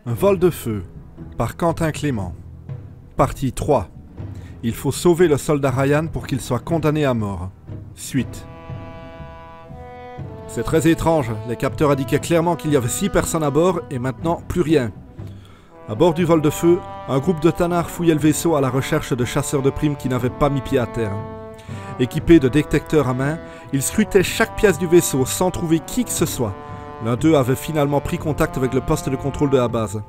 Un vol de feu, par Quentin Clément. Partie 3. Il faut sauver le soldat Ryan pour qu'il soit condamné à mort. Suite. C'est très étrange, les capteurs indiquaient clairement qu'il y avait 6 personnes à bord et maintenant plus rien. À bord du vol de feu, un groupe de tanards fouillait le vaisseau à la recherche de chasseurs de primes qui n'avaient pas mis pied à terre. Équipés de détecteurs à main, ils scrutaient chaque pièce du vaisseau sans trouver qui que ce soit. L'un d'eux avait finalement pris contact avec le poste de contrôle de la base.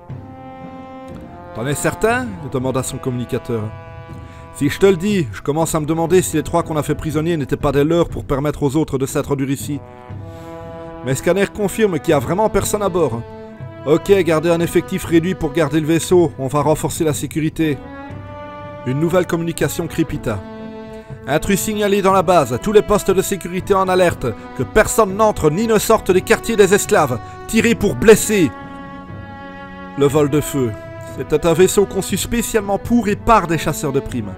« T'en es certain ?» demanda son communicateur. « Si je te le dis, je commence à me demander si les 3 qu'on a fait prisonniers n'étaient pas des leurs pour permettre aux autres de s'introduire ici. Mes scanners confirment qu'il n'y a vraiment personne à bord. Ok, gardez un effectif réduit pour garder le vaisseau, on va renforcer la sécurité. » Une nouvelle communication crépita. Intrus signalé dans la base, tous les postes de sécurité en alerte, que personne n'entre ni ne sorte des quartiers des esclaves, tirez pour blesser. Le vol de feu. C'était un vaisseau conçu spécialement pour et par des chasseurs de primes.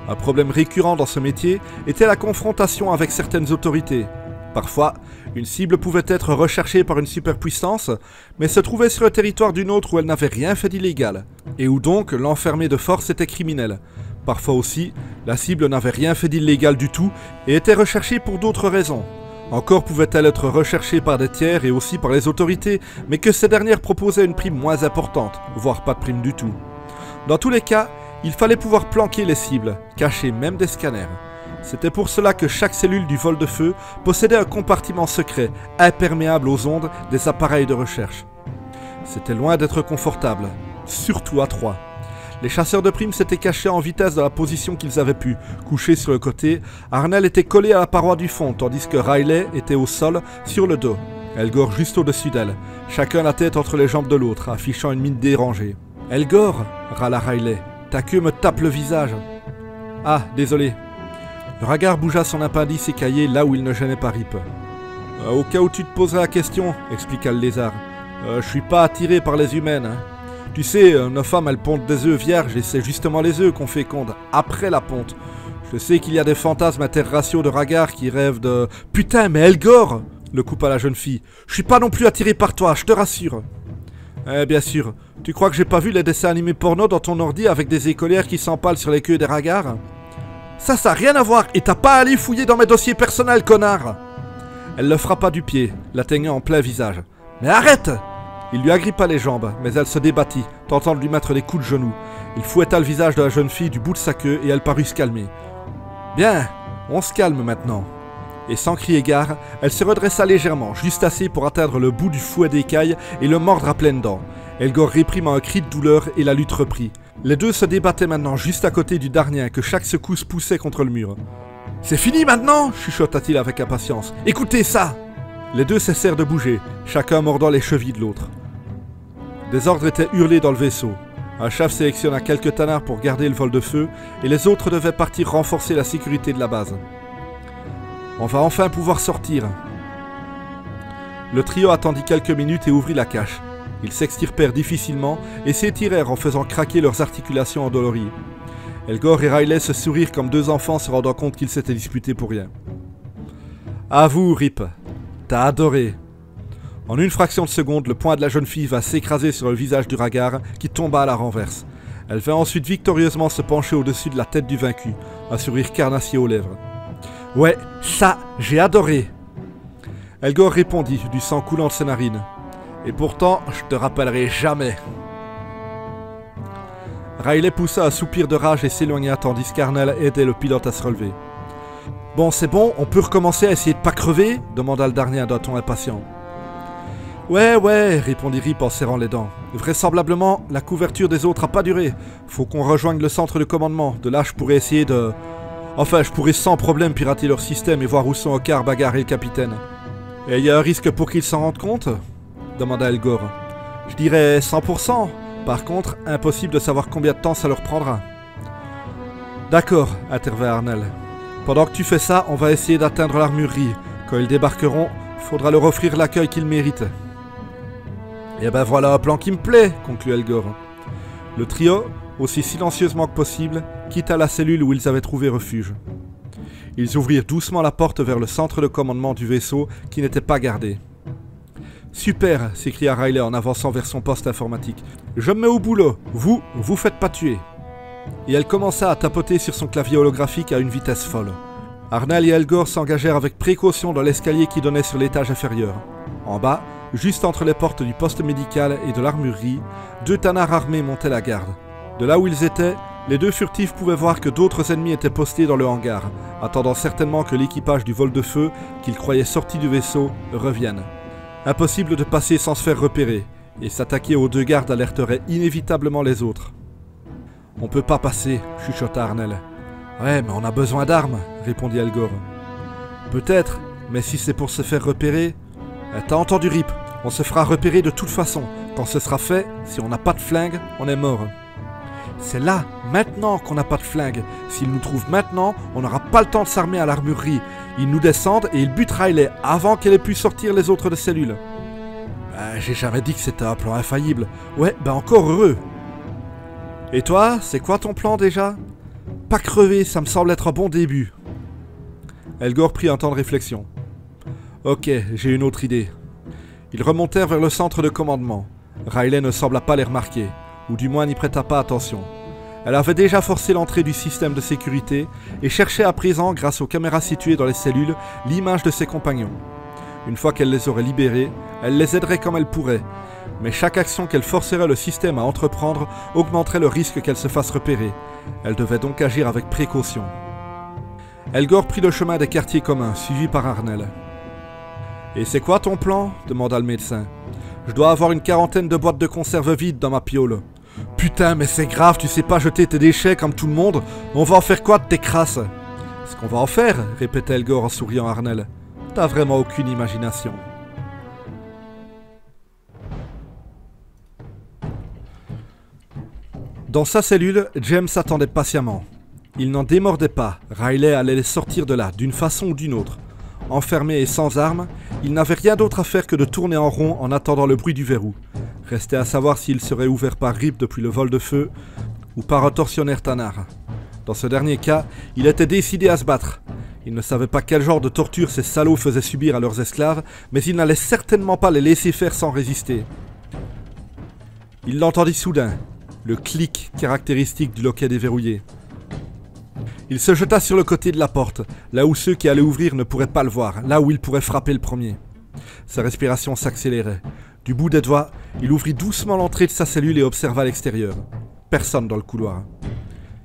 Un problème récurrent dans ce métier était la confrontation avec certaines autorités. Parfois, une cible pouvait être recherchée par une superpuissance, mais se trouvait sur le territoire d'une autre où elle n'avait rien fait d'illégal, et où donc l'enfermer de force était criminel. Parfois aussi, la cible n'avait rien fait d'illégal du tout et était recherchée pour d'autres raisons. Encore pouvait-elle être recherchée par des tiers et aussi par les autorités, mais que ces dernières proposaient une prime moins importante, voire pas de prime du tout. Dans tous les cas, il fallait pouvoir planquer les cibles, cacher même des scanners. C'était pour cela que chaque cellule du vol de feu possédait un compartiment secret, imperméable aux ondes des appareils de recherche. C'était loin d'être confortable, surtout à 3. Les chasseurs de primes s'étaient cachés en vitesse dans la position qu'ils avaient pu. Couché sur le côté, Arnel était collé à la paroi du fond, tandis que Riley était au sol, sur le dos. Elgor juste au-dessus d'elle, chacun la tête entre les jambes de l'autre, affichant une mine dérangée. « Elgor » râla Riley, « ta queue me tape le visage. »« Ah, désolé. » Le Ragar bougea son appendice écaillé là où il ne gênait pas Rip. « Au cas où tu te poserais la question, » expliqua le lézard, « je suis pas attiré par les humaines, hein. Tu sais, nos femmes, elles pondent des œufs vierges et c'est justement les œufs qu'on féconde, après la ponte. Je sais qu'il y a des fantasmes interraciaux de Ragar qui rêvent de... Putain, mais Elgor !» le coupa la jeune fille. « Je suis pas non plus attiré par toi, je te rassure. » Eh bien sûr, tu crois que j'ai pas vu les dessins animés porno dans ton ordi avec des écolières qui s'empalent sur les queues des Ragars? Ça a rien à voir et t'as pas à aller fouiller dans mes dossiers personnels, connard! Elle le frappa du pied, l'atteignant en plein visage. « Mais arrête !» Il lui agrippa les jambes, mais elle se débattit, tentant de lui mettre des coups de genoux. Il fouetta le visage de la jeune fille du bout de sa queue et elle parut se calmer. « Bien, on se calme maintenant. » Et sans crier gare, elle se redressa légèrement, juste assez pour atteindre le bout du fouet d'écailles et le mordre à pleines dents. Elgor réprima un cri de douleur et la lutte reprit. Les deux se débattaient maintenant juste à côté du Darnien que chaque secousse poussait contre le mur. « C'est fini maintenant !» chuchota-t-il avec impatience. « Écoutez ça !» Les deux cessèrent de bouger, chacun mordant les chevilles de l'autre. Des ordres étaient hurlés dans le vaisseau. Un chef sélectionna quelques tanards pour garder le vol de feu, et les autres devaient partir renforcer la sécurité de la base. On va enfin pouvoir sortir. Le trio attendit quelques minutes et ouvrit la cache. Ils s'extirpèrent difficilement et s'étirèrent en faisant craquer leurs articulations endolories. Elgor et Riley se sourirent comme deux enfants se rendant compte qu'ils s'étaient disputés pour rien. « À vous, Rip. T'as adoré. » En une fraction de seconde, le poing de la jeune fille va s'écraser sur le visage du Ragar, qui tomba à la renverse. Elle vint ensuite victorieusement se pencher au-dessus de la tête du vaincu, un sourire carnassier aux lèvres. « Ouais, ça, j'ai adoré !» Elgor répondit, du sang coulant de ses narines. « Et pourtant, je te rappellerai jamais !» Riley poussa un soupir de rage et s'éloigna tandis qu'Arnel aidait le pilote à se relever. « Bon, c'est bon, on peut recommencer à essayer de pas crever ?» demanda le Darnien d'un ton impatient. « Ouais, répondit Rip en serrant les dents. Vraisemblablement, la couverture des autres a pas duré. Faut qu'on rejoigne le centre de commandement. De là, je pourrais essayer de... Enfin, je pourrais sans problème pirater leur système et voir où sont Ocar, Bagar et le capitaine. »« Et il y a un risque pour qu'ils s'en rendent compte ?» demanda Elgor. « Je dirais 100%. Par contre, impossible de savoir combien de temps ça leur prendra. »« D'accord, intervint Arnel. Pendant que tu fais ça, on va essayer d'atteindre l'armurerie. Quand ils débarqueront, faudra leur offrir l'accueil qu'ils méritent. » « Et ben voilà un plan qui me plaît, conclut Elgor. Le trio, aussi silencieusement que possible, quitta la cellule où ils avaient trouvé refuge. Ils ouvrirent doucement la porte vers le centre de commandement du vaisseau qui n'était pas gardé. Super, s'écria Riley en avançant vers son poste informatique. Je me mets au boulot. Vous faites pas tuer. Et elle commença à tapoter sur son clavier holographique à une vitesse folle. Arnel et Elgor s'engagèrent avec précaution dans l'escalier qui donnait sur l'étage inférieur. En bas, juste entre les portes du poste médical et de l'armurerie, 2 tanards armés montaient la garde. De là où ils étaient, les 2 furtifs pouvaient voir que d'autres ennemis étaient postés dans le hangar, attendant certainement que l'équipage du vol de feu, qu'ils croyaient sorti du vaisseau, revienne. Impossible de passer sans se faire repérer, et s'attaquer aux 2 gardes alerterait inévitablement les autres. « On peut pas passer, » chuchota Arnel. « Ouais, mais on a besoin d'armes, » répondit Elgor. « Peut-être, mais si c'est pour se faire repérer... T'as entendu Rip, on se fera repérer de toute façon. Quand ce sera fait, si on n'a pas de flingue, on est mort. » C'est là, maintenant, qu'on n'a pas de flingue. S'ils nous trouvent maintenant, on n'aura pas le temps de s'armer à l'armurerie. Ils nous descendent et ils butent Riley avant qu'elle ait pu sortir les autres de cellules. J'ai jamais dit que c'était un plan infaillible. Ouais, encore heureux. Et toi, c'est quoi ton plan déjà? Pas crever, ça me semble être un bon début. Elgor prit un temps de réflexion. Ok, j'ai une autre idée. Ils remontèrent vers le centre de commandement. Riley ne sembla pas les remarquer, ou du moins n'y prêta pas attention. Elle avait déjà forcé l'entrée du système de sécurité et cherchait à présent, grâce aux caméras situées dans les cellules, l'image de ses compagnons. Une fois qu'elle les aurait libérés, elle les aiderait comme elle pourrait, mais chaque action qu'elle forcerait le système à entreprendre augmenterait le risque qu'elle se fasse repérer. Elle devait donc agir avec précaution. Elgor prit le chemin des quartiers communs, suivi par Arnel. « Et c'est quoi ton plan ?» demanda le médecin. « Je dois avoir une 40aine de boîtes de conserve vides dans ma piole. »« Putain, mais c'est grave, tu sais pas jeter tes déchets comme tout le monde. On va en faire quoi de tes crasses ?»« Ce qu'on va en faire ?» répétait Elgor en souriant à Arnel. « T'as vraiment aucune imagination. » Dans sa cellule, James attendait patiemment. Il n'en démordait pas, Riley allait les sortir de là, d'une façon ou d'une autre. Enfermé et sans armes, il n'avait rien d'autre à faire que de tourner en rond en attendant le bruit du verrou. Restait à savoir s'il serait ouvert par Rip depuis le vol de feu, ou par un tortionnaire tanard. Dans ce dernier cas, il était décidé à se battre. Il ne savait pas quel genre de torture ces salauds faisaient subir à leurs esclaves, mais il n'allait certainement pas les laisser faire sans résister. Il l'entendit soudain, le clic caractéristique du loquet déverrouillé. Il se jeta sur le côté de la porte, là où ceux qui allaient ouvrir ne pourraient pas le voir, là où il pourrait frapper le premier. Sa respiration s'accélérait. Du bout des doigts, il ouvrit doucement l'entrée de sa cellule et observa l'extérieur. Personne dans le couloir.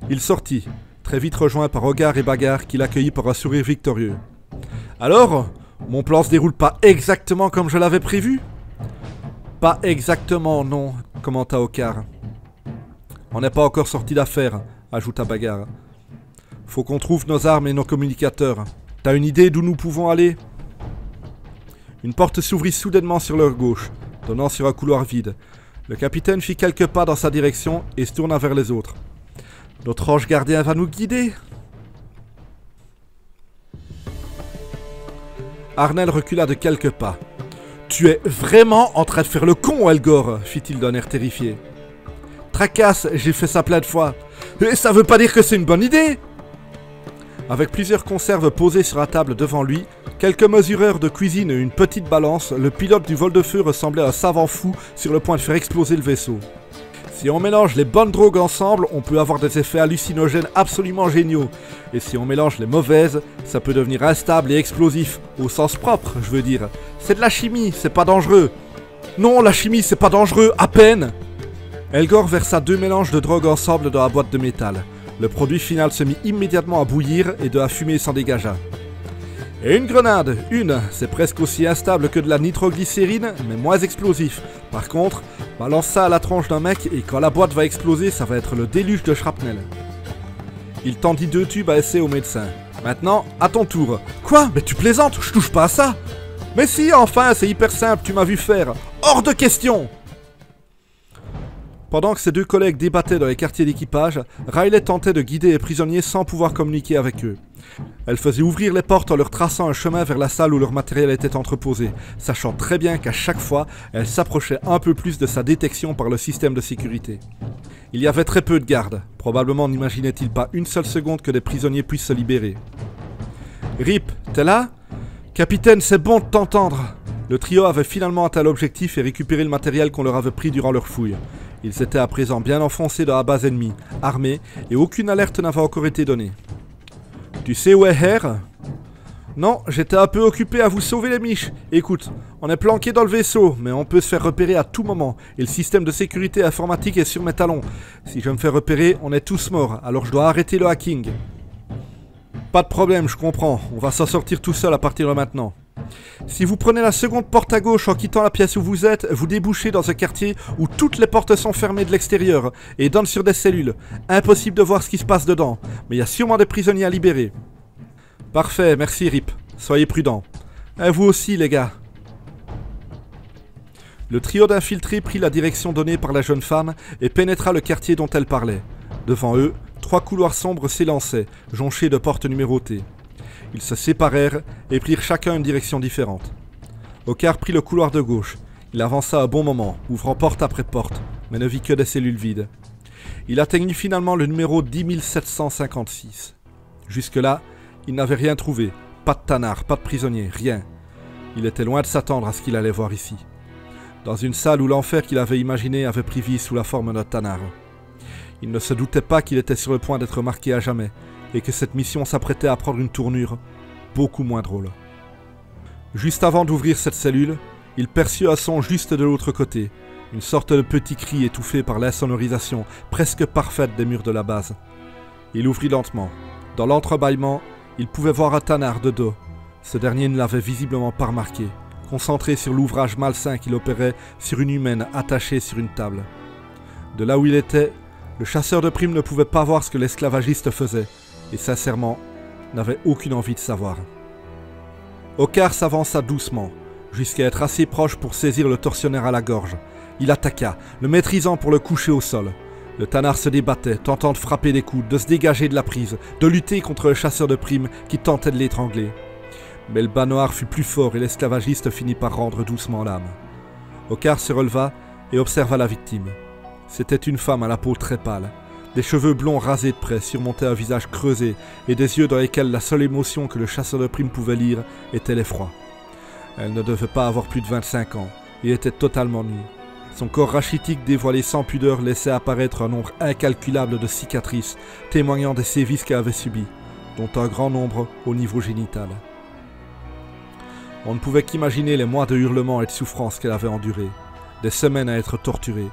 Il sortit, très vite rejoint par Hogar et Bagarre qui l'accueillit par un sourire victorieux. « Alors, mon plan se déroule pas exactement comme je l'avais prévu ?»« Pas exactement, non, » commenta Hogar. « On n'est pas encore sorti d'affaire, » ajouta Bagarre. « Faut qu'on trouve nos armes et nos communicateurs. T'as une idée d'où nous pouvons aller ?» Une porte s'ouvrit soudainement sur leur gauche, donnant sur un couloir vide. Le capitaine fit quelques pas dans sa direction et se tourna vers les autres. « Notre ange gardien va nous guider ?» Arnel recula de quelques pas. « Tu es vraiment en train de faire le con, Elgor !» fit-il d'un air terrifié. « Tracasse, j'ai fait ça plein de fois. Et ça veut pas dire que c'est une bonne idée !» Avec plusieurs conserves posées sur la table devant lui, quelques mesureurs de cuisine et une petite balance, le pilote du vol de feu ressemblait à un savant fou sur le point de faire exploser le vaisseau. Si on mélange les bonnes drogues ensemble, on peut avoir des effets hallucinogènes absolument géniaux. Et si on mélange les mauvaises, ça peut devenir instable et explosif. Au sens propre, je veux dire. C'est de la chimie, c'est pas dangereux. Non, la chimie, c'est pas dangereux, à peine. Elgor versa 2 mélanges de drogue ensemble dans la boîte de métal. Le produit final se mit immédiatement à bouillir et de la fumée s'en dégagea. Et une grenade, c'est presque aussi instable que de la nitroglycérine, mais moins explosif. Par contre, balance ça à la tronche d'un mec et quand la boîte va exploser, ça va être le déluge de shrapnel. Il tendit 2 tubes à essai au médecin. Maintenant, à ton tour. Quoi? Mais tu plaisantes, je touche pas à ça. Mais si, enfin, c'est hyper simple, tu m'as vu faire. Hors de question! Pendant que ses 2 collègues débattaient dans les quartiers d'équipage, Riley tentait de guider les prisonniers sans pouvoir communiquer avec eux. Elle faisait ouvrir les portes en leur traçant un chemin vers la salle où leur matériel était entreposé, sachant très bien qu'à chaque fois, elle s'approchait un peu plus de sa détection par le système de sécurité. Il y avait très peu de gardes, probablement n'imaginait-il pas une seule seconde que des prisonniers puissent se libérer. « Rip, t'es là ? Capitaine, c'est bon de t'entendre !» Le trio avait finalement atteint l'objectif et récupéré le matériel qu'on leur avait pris durant leur fouille. Ils étaient à présent bien enfoncés dans la base ennemie, armés, et aucune alerte n'avait encore été donnée. « Tu sais où est Hare ?»« Non, j'étais un peu occupé à vous sauver les miches. Écoute, on est planqué dans le vaisseau, mais on peut se faire repérer à tout moment, et le système de sécurité informatique est sur mes talons. Si je me fais repérer, on est tous morts, alors je dois arrêter le hacking. » Pas de problème, je comprends, on va s'en sortir tout seul à partir de maintenant. Si vous prenez la seconde porte à gauche en quittant la pièce où vous êtes, vous débouchez dans un quartier où toutes les portes sont fermées de l'extérieur et donnent sur des cellules. Impossible de voir ce qui se passe dedans, mais il y a sûrement des prisonniers à libérer. Parfait, merci Rip. Soyez prudents. Et vous aussi les gars. Le trio d'infiltrés prit la direction donnée par la jeune femme et pénétra le quartier dont elle parlait. Devant eux, 3 couloirs sombres s'élançaient, jonchés de portes numérotées. Ils se séparèrent et prirent chacun une direction différente. Ocar prit le couloir de gauche. Il avança à bon moment, ouvrant porte après porte, mais ne vit que des cellules vides. Il atteignit finalement le numéro 10756. Jusque-là, il n'avait rien trouvé. Pas de tanard, pas de prisonnier, rien. Il était loin de s'attendre à ce qu'il allait voir ici. Dans une salle où l'enfer qu'il avait imaginé avait pris vie sous la forme d'un tanard. Il ne se doutait pas qu'il était sur le point d'être marqué à jamais, et que cette mission s'apprêtait à prendre une tournure beaucoup moins drôle. Juste avant d'ouvrir cette cellule, il perçut un son juste de l'autre côté, une sorte de petit cri étouffé par l'insonorisation presque parfaite des murs de la base. Il ouvrit lentement. Dans l'entrebâillement, il pouvait voir un tanard de dos. Ce dernier ne l'avait visiblement pas remarqué, concentré sur l'ouvrage malsain qu'il opérait sur une humaine attachée sur une table. De là où il était, le chasseur de primes ne pouvait pas voir ce que l'esclavagiste faisait, et sincèrement, n'avait aucune envie de savoir. Ocar s'avança doucement, jusqu'à être assez proche pour saisir le tortionnaire à la gorge. Il attaqua, le maîtrisant pour le coucher au sol. Le tanard se débattait, tentant de frapper des coudes, de se dégager de la prise, de lutter contre le chasseur de primes qui tentait de l'étrangler. Mais le bas noir fut plus fort et l'esclavagiste finit par rendre doucement l'âme. Ocar se releva et observa la victime. C'était une femme à la peau très pâle. Des cheveux blonds rasés de près surmontaient un visage creusé et des yeux dans lesquels la seule émotion que le chasseur de primes pouvait lire était l'effroi. Elle ne devait pas avoir plus de 25 ans et était totalement nue. Son corps rachitique dévoilé sans pudeur laissait apparaître un nombre incalculable de cicatrices témoignant des sévices qu'elle avait subis, dont un grand nombre au niveau génital. On ne pouvait qu'imaginer les mois de hurlements et de souffrances qu'elle avait endurés, des semaines à être torturée.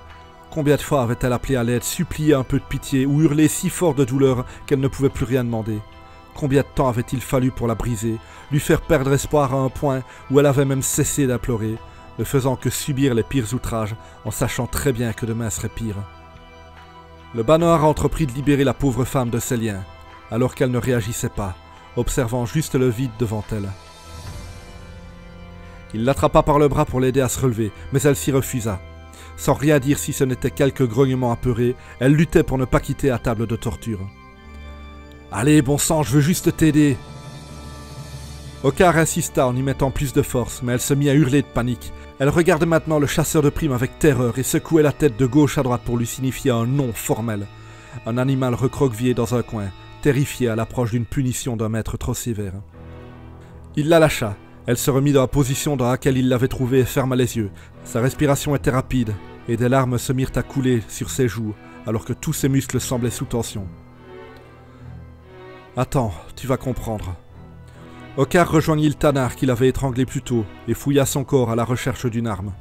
Combien de fois avait-elle appelé à l'aide, supplié un peu de pitié ou hurlé si fort de douleur qu'elle ne pouvait plus rien demander? Combien de temps avait-il fallu pour la briser, lui faire perdre espoir à un point où elle avait même cessé d'implorer, ne faisant que subir les pires outrages en sachant très bien que demain serait pire? Le bas noir entreprit de libérer la pauvre femme de ses liens, alors qu'elle ne réagissait pas, observant juste le vide devant elle. Il l'attrapa par le bras pour l'aider à se relever, mais elle s'y refusa. Sans rien dire si ce n'était quelques grognements apeurés, elle luttait pour ne pas quitter la table de torture. « Allez, bon sang, je veux juste t'aider !» Ocar insista en y mettant plus de force, mais elle se mit à hurler de panique. Elle regardait maintenant le chasseur de primes avec terreur et secouait la tête de gauche à droite pour lui signifier un nom formel. Un animal recroquevillé dans un coin, terrifié à l'approche d'une punition d'un maître trop sévère. Il la lâcha. Elle se remit dans la position dans laquelle il l'avait trouvée et ferma les yeux. Sa respiration était rapide, et des larmes se mirent à couler sur ses joues, alors que tous ses muscles semblaient sous tension. « Attends, tu vas comprendre. » Ocar rejoignit le tanard qu'il avait étranglé plus tôt, et fouilla son corps à la recherche d'une arme.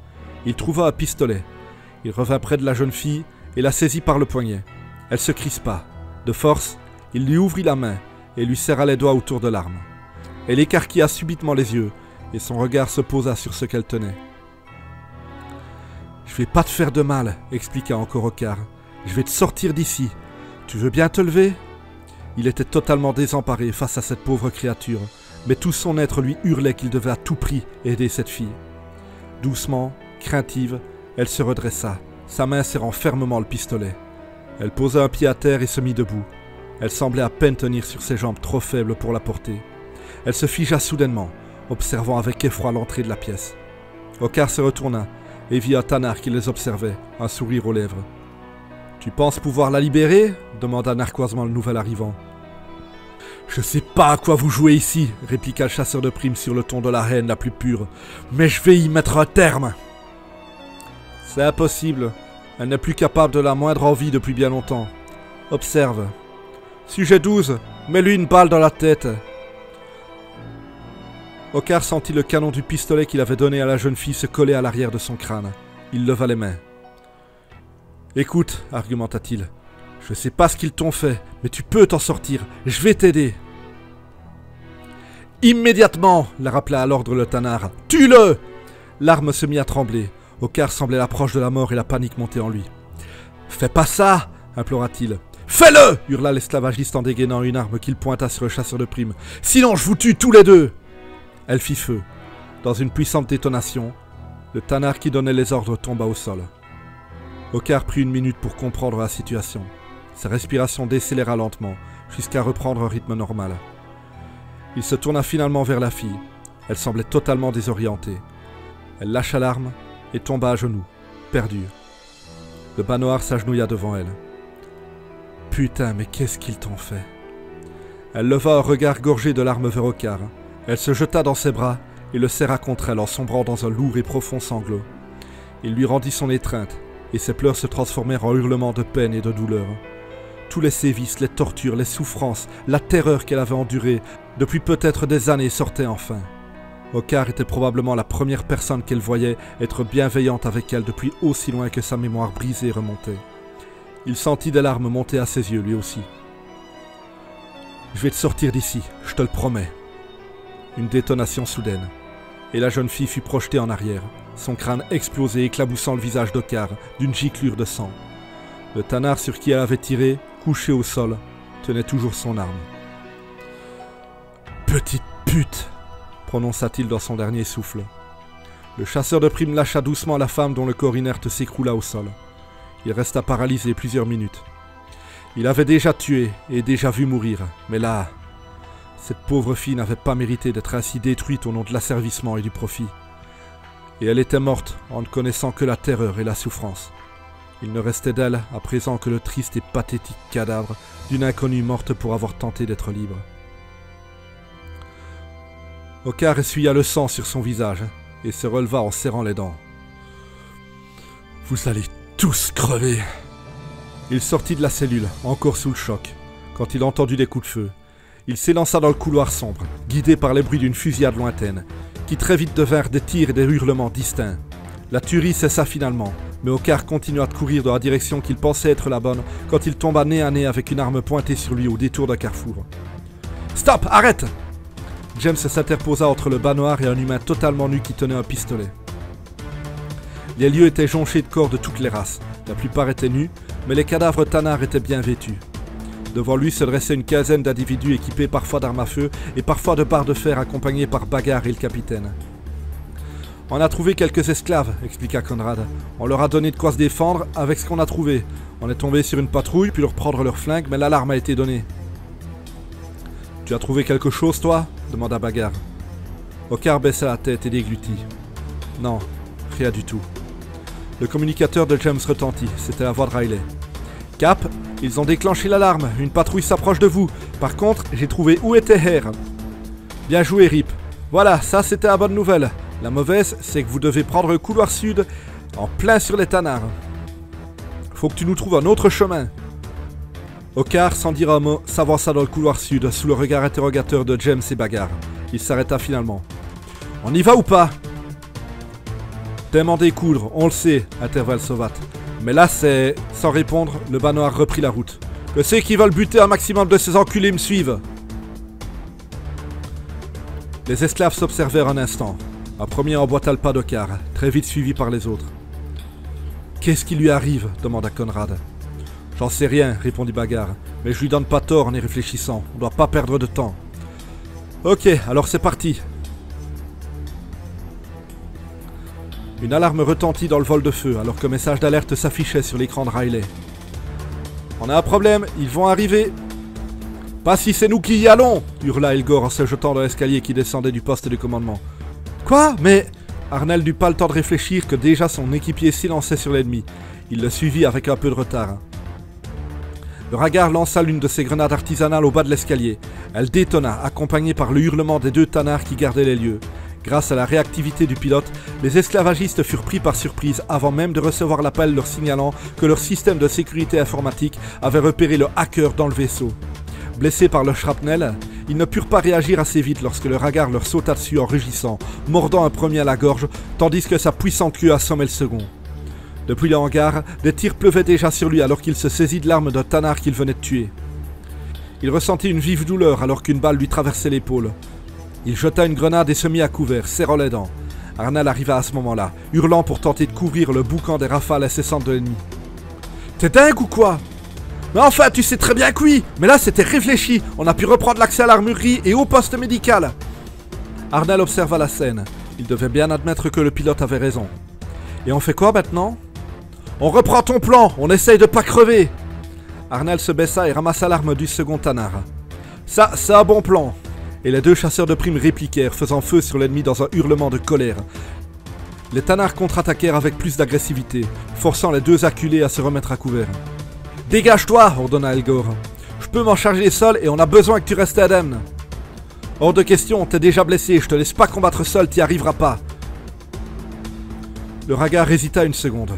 Il trouva un pistolet. Il revint près de la jeune fille, et la saisit par le poignet. Elle se crispa. De force, il lui ouvrit la main, et lui serra les doigts autour de l'arme. Elle écarquilla subitement les yeux, et son regard se posa sur ce qu'elle tenait. « Je vais pas te faire de mal, » expliqua encore Ocar. « Je vais te sortir d'ici. Tu veux bien te lever ?» Il était totalement désemparé face à cette pauvre créature, mais tout son être lui hurlait qu'il devait à tout prix aider cette fille. Doucement, craintive, elle se redressa, sa main serrant fermement le pistolet. Elle posa un pied à terre et se mit debout. Elle semblait à peine tenir sur ses jambes trop faibles pour la porter. Elle se figea soudainement, observant avec effroi l'entrée de la pièce. Ocar se retourna et vit un tanard qui les observait, un sourire aux lèvres. « Tu penses pouvoir la libérer ?» demanda narquoisement le nouvel arrivant. « Je sais pas à quoi vous jouez ici, répliqua le chasseur de primes sur le ton de la haine la plus pure. Mais je vais y mettre un terme. C'est impossible. Elle n'est plus capable de la moindre envie depuis bien longtemps. Observe. Sujet 12, mets-lui une balle dans la tête. Ocar sentit le canon du pistolet qu'il avait donné à la jeune fille se coller à l'arrière de son crâne. Il leva les mains. Écoute, argumenta-t-il. Je sais pas ce qu'ils t'ont fait, mais tu peux t'en sortir. Je vais t'aider. Immédiatement, la rappela à l'ordre le Tanard. Tue-le! L'arme se mit à trembler. Ocar semblait l'approche de la mort et la panique montait en lui. Fais pas ça! Implora-t-il. Fais-le! Hurla l'esclavagiste en dégainant une arme qu'il pointa sur le chasseur de primes. Sinon je vous tue tous les deux! Elle fit feu. Dans une puissante détonation, le Tanard qui donnait les ordres tomba au sol. Ocar prit une minute pour comprendre la situation. Sa respiration décéléra lentement, jusqu'à reprendre un rythme normal. Il se tourna finalement vers la fille. Elle semblait totalement désorientée. Elle lâcha l'arme et tomba à genoux, perdue. Le bas noir s'agenouilla devant elle. Putain, mais qu'est-ce qu'ils t'ont fait? Elle leva un regard gorgé de larmes vers Ocar. Elle se jeta dans ses bras et le serra contre elle en sombrant dans un lourd et profond sanglot. Il lui rendit son étreinte, et ses pleurs se transformèrent en hurlements de peine et de douleur. Tous les sévices, les tortures, les souffrances, la terreur qu'elle avait endurée depuis peut-être des années sortaient enfin. Ocar était probablement la première personne qu'elle voyait être bienveillante avec elle depuis aussi loin que sa mémoire brisée remontait. Il sentit des larmes monter à ses yeux lui aussi. « Je vais te sortir d'ici, je te le promets. » Une détonation soudaine, et la jeune fille fut projetée en arrière, son crâne explosé éclaboussant le visage d'Ocar d'une giclure de sang. Le Tanard sur qui elle avait tiré, couché au sol, tenait toujours son arme. « Petite pute !» prononça-t-il dans son dernier souffle. Le chasseur de primes lâcha doucement la femme dont le corps inerte s'écroula au sol. Il resta paralysé plusieurs minutes. Il avait déjà tué et déjà vu mourir, mais là, cette pauvre fille n'avait pas mérité d'être ainsi détruite au nom de l'asservissement et du profit. Et elle était morte en ne connaissant que la terreur et la souffrance. Il ne restait d'elle à présent que le triste et pathétique cadavre d'une inconnue morte pour avoir tenté d'être libre. Ocar essuya le sang sur son visage et se releva en serrant les dents. « Vous allez tous crever !» Il sortit de la cellule, encore sous le choc, quand il entendit des coups de feu. Il s'élança dans le couloir sombre, guidé par les bruits d'une fusillade lointaine, qui très vite devinrent des tirs et des hurlements distincts. La tuerie cessa finalement, mais Ocar continua de courir dans la direction qu'il pensait être la bonne quand il tomba nez à nez avec une arme pointée sur lui au détour d'un carrefour. « Stop! Arrête !» James s'interposa entre le bas noir et un humain totalement nu qui tenait un pistolet. Les lieux étaient jonchés de corps de toutes les races. La plupart étaient nus, mais les cadavres Tanard étaient bien vêtus. Devant lui se dressait une quinzaine d'individus équipés parfois d'armes à feu et parfois de barres de fer accompagnés par Bagarre et le capitaine. « On a trouvé quelques esclaves, expliqua Conrad. On leur a donné de quoi se défendre avec ce qu'on a trouvé. On est tombé sur une patrouille puis leur prendre leurs flingues, mais l'alarme a été donnée. »« Tu as trouvé quelque chose, toi ?» demanda Bagarre. Ocar baissa la tête et déglutit. « Non, rien du tout. » Le communicateur de James retentit, c'était la voix de Riley. « Cap, ils ont déclenché l'alarme, une patrouille s'approche de vous. Par contre, j'ai trouvé où était Hare. »« Bien joué, Rip. Voilà, ça c'était la bonne nouvelle. La mauvaise, c'est que vous devez prendre le couloir sud en plein sur les Tanards. Faut que tu nous trouves un autre chemin. » Ocar, sans dire un mot, s'avança dans le couloir sud sous le regard interrogateur de James et Bagarre. Il s'arrêta finalement. « On y va ou pas ?»« T'aimes en découdre, on le sait, » intervint Sovat. « Mais là c'est... » Sans répondre, le bas noir reprit la route. « Que c'est qui veulent buter un maximum de ces enculés me suivent ?» Les esclaves s'observèrent un instant. Un premier emboîta le pas d'Ocar, très vite suivi par les autres. « Qu'est-ce qui lui arrive ?» demanda Conrad. « J'en sais rien, répondit Bagarre, mais je lui donne pas tort en y réfléchissant. On doit pas perdre de temps. »« Ok, alors c'est parti. » Une alarme retentit dans le vol de feu alors qu'un message d'alerte s'affichait sur l'écran de Riley. « On a un problème, ils vont arriver !»« Pas si c'est nous qui y allons !» hurla Elgor en se jetant dans l'escalier qui descendait du poste de commandement. « Quoi ? Mais... » Arnel n'eut pas le temps de réfléchir que déjà son équipier s'élançait sur l'ennemi. Il le suivit avec un peu de retard. Le Rhaegar lança l'une de ses grenades artisanales au bas de l'escalier. Elle détonna, accompagnée par le hurlement des 2 tanards qui gardaient les lieux. Grâce à la réactivité du pilote, les esclavagistes furent pris par surprise avant même de recevoir l'appel leur signalant que leur système de sécurité informatique avait repéré le hacker dans le vaisseau. Blessés par le shrapnel, ils ne purent pas réagir assez vite lorsque le Rhaegar leur sauta dessus en rugissant, mordant un premier à la gorge, tandis que sa puissante queue assommait le second. Depuis le hangar, des tirs pleuvaient déjà sur lui alors qu'il se saisit de l'arme d'un tanard qu'il venait de tuer. Il ressentit une vive douleur alors qu'une balle lui traversait l'épaule. Il jeta une grenade et se mit à couvert, serrant les dents. Arnel arriva à ce moment-là, hurlant pour tenter de couvrir le boucan des rafales incessantes de l'ennemi. « T'es dingue ou quoi ? Mais enfin, tu sais très bien que oui, mais là c'était réfléchi, on a pu reprendre l'accès à l'armurerie et au poste médical. » Arnel observa la scène. Il devait bien admettre que le pilote avait raison. « Et on fait quoi maintenant ? » « On reprend ton plan, on essaye de pas crever !» Arnel se baissa et ramassa l'arme du second tanard. « Ça, c'est un bon plan !» Et les 2 chasseurs de primes répliquèrent, faisant feu sur l'ennemi dans un hurlement de colère. Les tanards contre-attaquèrent avec plus d'agressivité, forçant les 2 acculés à se remettre à couvert. « Dégage-toi !» ordonna Elgor. « Je peux m'en charger seul et on a besoin que tu restes indemne. »« Hors de question, t'es déjà blessé, je te laisse pas combattre seul, t'y arriveras pas. » Le Rhaegar hésita une seconde.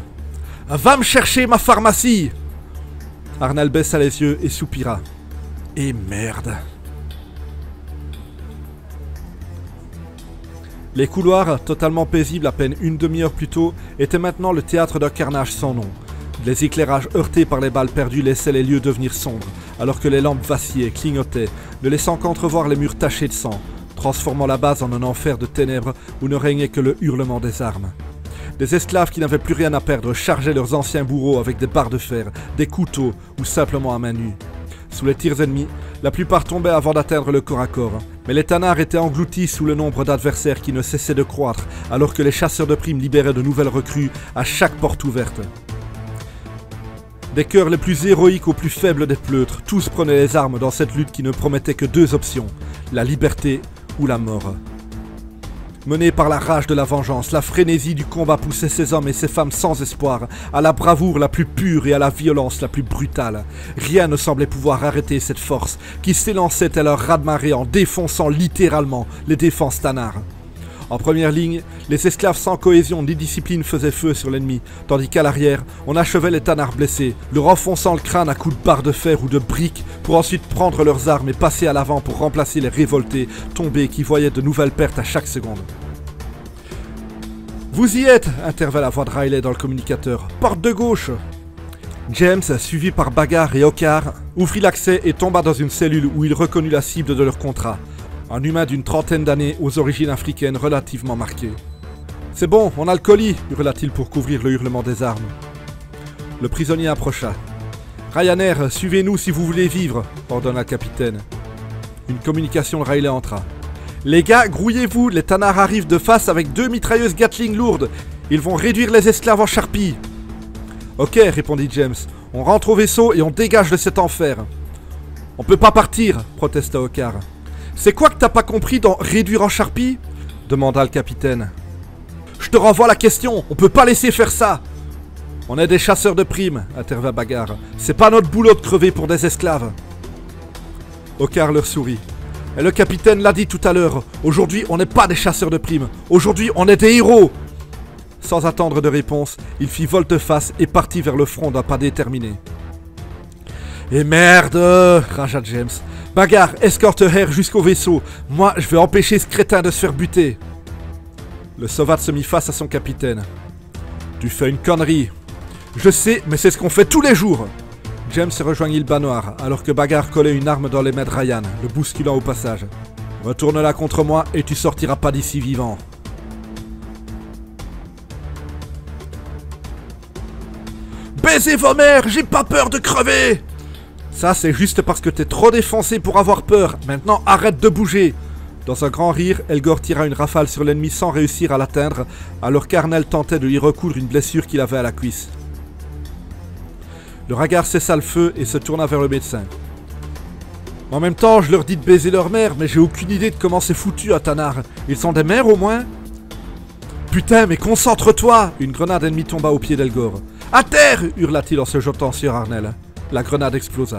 « Va me chercher ma pharmacie !» Arnel baissa les yeux et soupira. « Et merde !» Les couloirs, totalement paisibles à peine une demi-heure plus tôt, étaient maintenant le théâtre d'un carnage sans nom. Les éclairages heurtés par les balles perdues laissaient les lieux devenir sombres, alors que les lampes vacillaient, clignotaient, ne laissant qu'entrevoir les murs tachés de sang, transformant la base en un enfer de ténèbres où ne régnait que le hurlement des armes. Des esclaves qui n'avaient plus rien à perdre chargeaient leurs anciens bourreaux avec des barres de fer, des couteaux ou simplement à main nue. Sous les tirs ennemis, la plupart tombaient avant d'atteindre le corps à corps. Mais les tanards étaient engloutis sous le nombre d'adversaires qui ne cessaient de croître, alors que les chasseurs de primes libéraient de nouvelles recrues à chaque porte ouverte. Des cœurs les plus héroïques aux plus faibles des pleutres, tous prenaient les armes dans cette lutte qui ne promettait que 2 options, la liberté ou la mort. Menés par la rage de la vengeance, la frénésie du combat poussait ces hommes et ces femmes sans espoir, à la bravoure la plus pure et à la violence la plus brutale. Rien ne semblait pouvoir arrêter cette force, qui s'élançait à leur raz-de-marée en défonçant littéralement les défenses tanards. En première ligne, les esclaves sans cohésion ni discipline faisaient feu sur l'ennemi, tandis qu'à l'arrière, on achevait les tanards blessés, leur enfonçant le crâne à coups de barres de fer ou de briques, pour ensuite prendre leurs armes et passer à l'avant pour remplacer les révoltés, tombés qui voyaient de nouvelles pertes à chaque seconde. « Vous y êtes !» intervint la voix de Riley dans le communicateur. « Porte de gauche !» James, suivi par Baggar et Okkar, ouvrit l'accès et tomba dans une cellule où il reconnut la cible de leur contrat. Un humain d'une trentaine d'années aux origines africaines relativement marquées. « C'est bon, on a le colis !» hurla-t-il pour couvrir le hurlement des armes. Le prisonnier approcha. « Ryanair, suivez-nous si vous voulez vivre !» ordonna le capitaine. Une communication de Riley entra. « Les gars, grouillez-vous, les tanards arrivent de face avec 2 mitrailleuses Gatling lourdes. Ils vont réduire les esclaves en charpie. »« Ok, répondit James. On rentre au vaisseau et on dégage de cet enfer. »« On peut pas partir, protesta Okkar. »« C'est quoi que t'as pas compris dans réduire en charpie ?» demanda le capitaine. « Je te renvoie la question, on peut pas laisser faire ça. »« On est des chasseurs de primes, intervint Baggar. C'est pas notre boulot de crever pour des esclaves. » Okkar leur sourit. « Et le capitaine l'a dit tout à l'heure, aujourd'hui on n'est pas des chasseurs de primes, aujourd'hui on est des héros !» Sans attendre de réponse, il fit volte-face et partit vers le front d'un pas déterminé. « Et merde !» ragea James. « Baggar, escorte Hare jusqu'au vaisseau. Moi, je vais empêcher ce crétin de se faire buter. » Le Sovat se mit face à son capitaine. « Tu fais une connerie. »« Je sais, mais c'est ce qu'on fait tous les jours. » James rejoignit le bas noir, alors que Baggar collait une arme dans les mains de Ryan, le bousculant au passage. « Retourne-la contre moi et tu sortiras pas d'ici vivant. » Baisez vos mères, j'ai pas peur de crever! Ça, c'est juste parce que t'es trop défoncé pour avoir peur. Maintenant, arrête de bouger. Dans un grand rire, Elgor tira une rafale sur l'ennemi sans réussir à l'atteindre, alors qu'Arnel tentait de lui recoudre une blessure qu'il avait à la cuisse. Le Rhaegar cessa le feu et se tourna vers le médecin. En même temps, je leur dis de baiser leur mère, mais j'ai aucune idée de comment c'est foutu à Tanard. Ils sont des mères au moins? Putain, mais concentre-toi! Une grenade ennemie tomba au pied d'Elgor. À terre! Hurla-t-il en se jetant sur Arnel. la grenade explosa.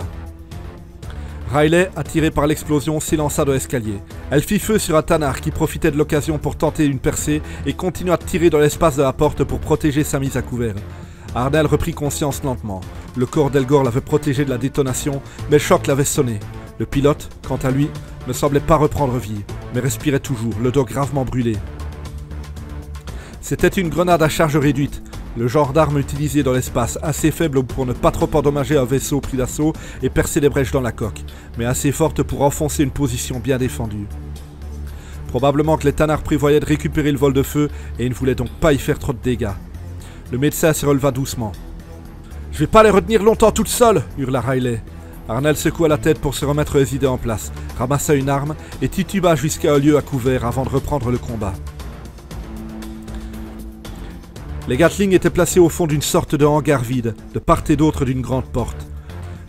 Riley, attiré par l'explosion, s'élança de l'escalier. Elle fit feu sur un tanard qui profitait de l'occasion pour tenter une percée et continua de tirer dans l'espace de la porte pour protéger sa mise à couvert. Arnell reprit conscience lentement. Le corps d'Elgor l'avait protégé de la détonation, mais le choc l'avait sonné. Le pilote, quant à lui, ne semblait pas reprendre vie, mais respirait toujours, le dos gravement brûlé. C'était une grenade à charge réduite, le genre d'arme utilisée dans l'espace, assez faible pour ne pas trop endommager un vaisseau pris d'assaut et percer des brèches dans la coque, mais assez forte pour enfoncer une position bien défendue. Probablement que les tanards prévoyaient de récupérer le vol de feu et ne voulaient donc pas y faire trop de dégâts. Le médecin se releva doucement. « Je vais pas les retenir longtemps toute seule !» hurla Riley. Arnell secoua la tête pour se remettre les idées en place, ramassa une arme et tituba jusqu'à un lieu à couvert avant de reprendre le combat. Les Gatling étaient placés au fond d'une sorte de hangar vide, de part et d'autre d'une grande porte.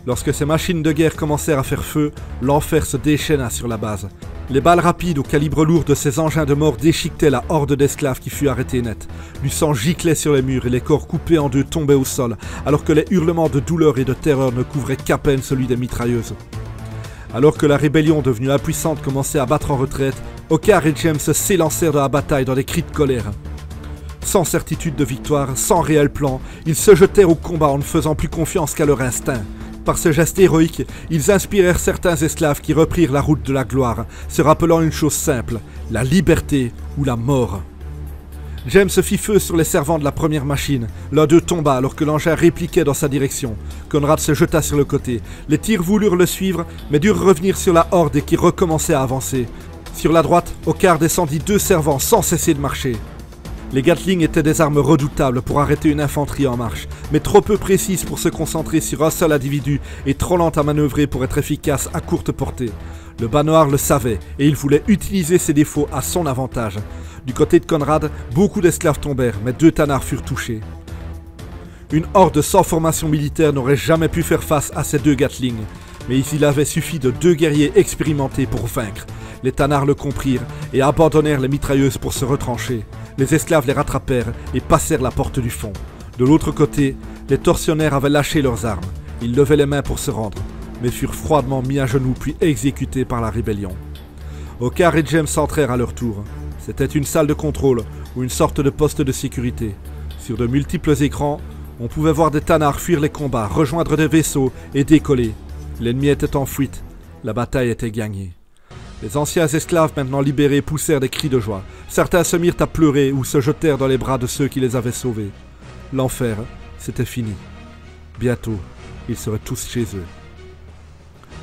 Lorsque ces machines de guerre commencèrent à faire feu, l'enfer se déchaîna sur la base. Les balles rapides au calibre lourd de ces engins de mort déchiquetaient la horde d'esclaves qui fut arrêtée net. Du sang giclait sur les murs et les corps coupés en deux tombaient au sol, alors que les hurlements de douleur et de terreur ne couvraient qu'à peine celui des mitrailleuses. Alors que la rébellion devenue impuissante commençait à battre en retraite, Ocar et James s'élancèrent dans la bataille dans des cris de colère. Sans certitude de victoire, sans réel plan, ils se jetèrent au combat en ne faisant plus confiance qu'à leur instinct. Par ce geste héroïque, ils inspirèrent certains esclaves qui reprirent la route de la gloire, se rappelant une chose simple, la liberté ou la mort. James fit feu sur les servants de la première machine. L'un d'eux tomba alors que l'engin répliquait dans sa direction. Conrad se jeta sur le côté. Les tirs voulurent le suivre, mais durent revenir sur la horde et qui recommençait à avancer. Sur la droite, Ocar descendit 2 servants sans cesser de marcher. Les Gatling étaient des armes redoutables pour arrêter une infanterie en marche, mais trop peu précises pour se concentrer sur un seul individu et trop lentes à manœuvrer pour être efficaces à courte portée. Le bas noir le savait et il voulait utiliser ses défauts à son avantage. Du côté de Conrad, beaucoup d'esclaves tombèrent, mais 2 tanards furent touchés. Une horde sans formation militaire n'aurait jamais pu faire face à ces 2 Gatling, mais il avait suffi de 2 guerriers expérimentés pour vaincre. Les tanards le comprirent et abandonnèrent les mitrailleuses pour se retrancher. Les esclaves les rattrapèrent et passèrent la porte du fond. De l'autre côté, les tortionnaires avaient lâché leurs armes. Ils levaient les mains pour se rendre, mais furent froidement mis à genoux puis exécutés par la rébellion. Ocar et James entrèrent à leur tour. C'était une salle de contrôle ou une sorte de poste de sécurité. Sur de multiples écrans, on pouvait voir des tanards fuir les combats, rejoindre des vaisseaux et décoller. L'ennemi était en fuite. La bataille était gagnée. Les anciens esclaves maintenant libérés poussèrent des cris de joie. Certains se mirent à pleurer ou se jetèrent dans les bras de ceux qui les avaient sauvés. L'enfer, c'était fini. Bientôt, ils seraient tous chez eux.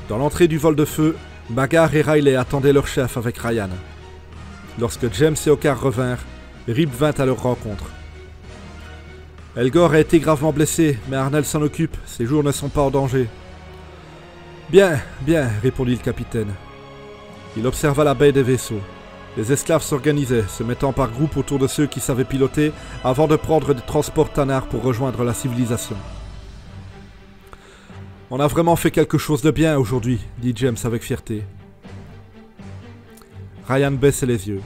Dans l'entrée du vol de feu, Magar et Riley attendaient leur chef avec Ryan. Lorsque James et Ocar revinrent, Rip vint à leur rencontre. Elgor a été gravement blessé, mais Arnell s'en occupe, ses jours ne sont pas en danger. Bien, bien, répondit le capitaine. Il observa la baie des vaisseaux. Les esclaves s'organisaient, se mettant par groupe autour de ceux qui savaient piloter, avant de prendre des transports tanards pour rejoindre la civilisation. « On a vraiment fait quelque chose de bien aujourd'hui, dit James avec fierté. Ryan baissait les yeux.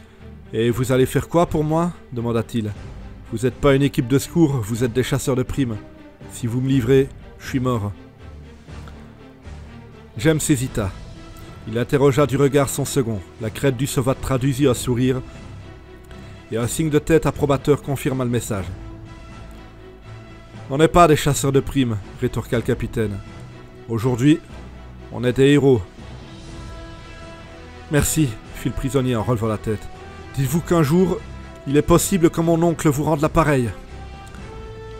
« Et vous allez faire quoi pour moi ?» demanda-t-il. « Vous n'êtes pas une équipe de secours, vous êtes des chasseurs de primes. Si vous me livrez, je suis mort. » James hésita. Il interrogea du regard son second. La crête du Sovat traduisit un sourire et un signe de tête approbateur confirma le message. « On n'est pas des chasseurs de primes, » rétorqua le capitaine. « Aujourd'hui, on est des héros. »« Merci, » fit le prisonnier en relevant la tête. « Dites-vous qu'un jour, il est possible que mon oncle vous rende l'appareil. »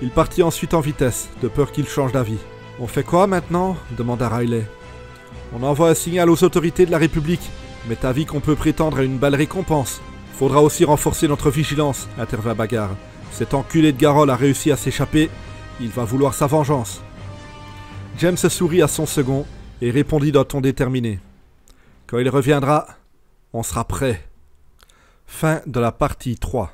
Il partit ensuite en vitesse, de peur qu'il change d'avis. « On fait quoi maintenant ?» demanda Riley. On envoie un signal aux autorités de la République. Mais t'as vu qu'on peut prétendre à une belle récompense. Faudra aussi renforcer notre vigilance, intervint Bagar. Cet enculé de Garol a réussi à s'échapper. Il va vouloir sa vengeance. James sourit à son second et répondit d'un ton déterminé. Quand il reviendra, on sera prêt. Fin de la partie 3.